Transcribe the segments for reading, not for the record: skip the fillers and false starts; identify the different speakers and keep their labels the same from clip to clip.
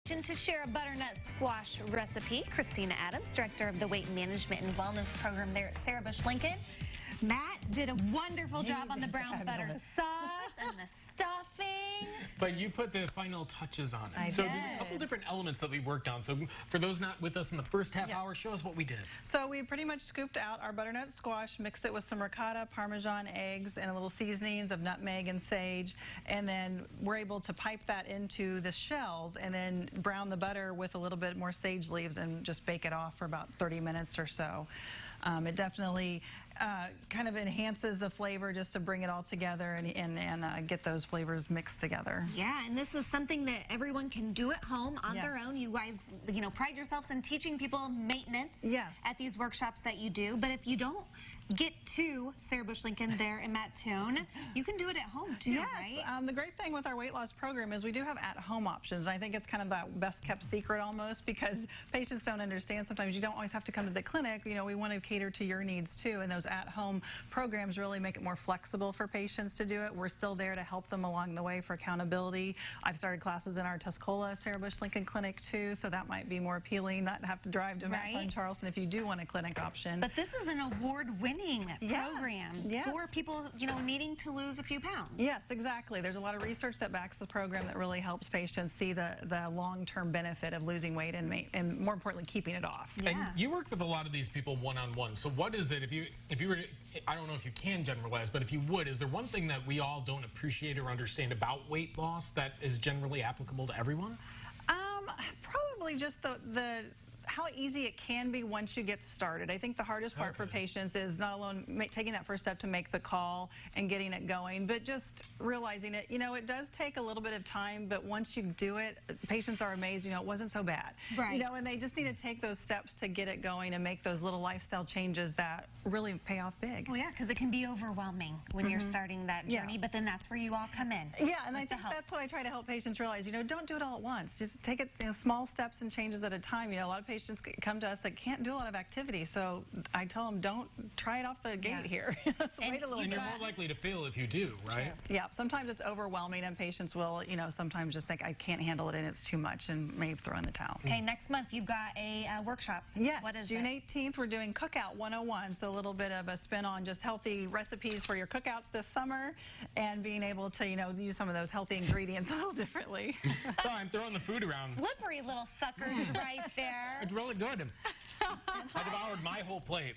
Speaker 1: To share a butternut squash recipe, Christina Adams, Director of the Weight Management and Wellness Program there at Sarah Bush Lincoln. Matt did a wonderful job on the brown butter sauce and the stuffing.
Speaker 2: But you put the final touches on it.
Speaker 1: I
Speaker 2: so
Speaker 1: did.
Speaker 2: there's a couple different elements that we worked on. So for those not with us in the first half hour, show us what we did.
Speaker 3: So we pretty much scooped out our butternut squash, mixed it with some ricotta, Parmesan eggs, and a little seasonings of nutmeg and sage. And then we're able to pipe that into the shells and then brown the butter with a little bit more sage leaves and just bake it off for about 30 minutes or so. It definitely kind of enhances the flavor just to bring it all together and get those flavors mixed together.
Speaker 1: Yeah, and this is something that everyone can do at home on their own. You guys, pride yourselves in teaching people maintenance at these workshops that you do. But if you don't get to Sarah Bush Lincoln there in Mattoon, you can do it at home too, right?
Speaker 3: The great thing with our weight loss program is we do have at-home options. I think it's kind of that best-kept secret almost because patients don't understand. Sometimes you don't always have to come to the clinic. We want to cater to your needs too, and those at-home programs really make it more flexible for patients to do it. We're still there to help them along the way for accountability. I've started classes in our Tuscola Sarah Bush Lincoln Clinic too, so that might be more appealing, not to have to drive to Mattoon, Charleston if you do want a clinic option.
Speaker 1: But this is an award-winning program for people, needing to lose a few pounds.
Speaker 3: Yes, exactly. There's a lot of research that backs the program that really helps patients see the long-term benefit of losing weight and more importantly, keeping it off.
Speaker 2: And you work with a lot of these people one-on-one. So what is it, if you were to, I don't know if you can generalize, but if you would, is there one thing that we all don't appreciate or understand about weight loss that is generally applicable to everyone?
Speaker 3: Probably just the how easy it can be once you get started. I think the hardest part for patients is not alone taking that first step to make the call and getting it going, but just realizing it. It does take a little bit of time, but once you do it, patients are amazed. It wasn't so bad.
Speaker 1: Right.
Speaker 3: And they just need to take those steps to get it going and make those little lifestyle changes that really pay off big.
Speaker 1: Well, yeah, because it can be overwhelming when you're starting that journey, but then that's where you all come in.
Speaker 3: Yeah, and I think that's what I try to help patients realize. Don't do it all at once. Just take it small steps and changes at a time. A lot of patients come to us that can't do a lot of activity, so I tell them don't try it off the gate here. Wait a little bit.
Speaker 2: And you're more likely to fail if you do, right?
Speaker 3: Yeah, sometimes it's overwhelming and patients will, sometimes just think I can't handle it and it's too much and may throw in the towel.
Speaker 1: Okay, next month you've got a workshop.
Speaker 3: Yes,
Speaker 1: what is
Speaker 3: June
Speaker 1: it?
Speaker 3: 18th we're doing Cookout 101, so a little bit of a spin on just healthy recipes for your cookouts this summer and being able to, use some of those healthy ingredients a little differently.
Speaker 2: So I'm throwing the food around.
Speaker 1: Slippery little suckers right there.
Speaker 2: It's really good. I devoured my whole plate.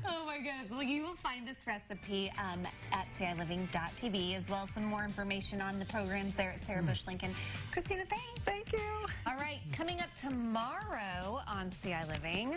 Speaker 1: Oh my goodness. Well, you will find this recipe at CILiving.tv, as well as some more information on the programs there at Sarah Bush Lincoln. Christina, thanks.
Speaker 3: Thank you.
Speaker 1: All right, coming up tomorrow on CI Living.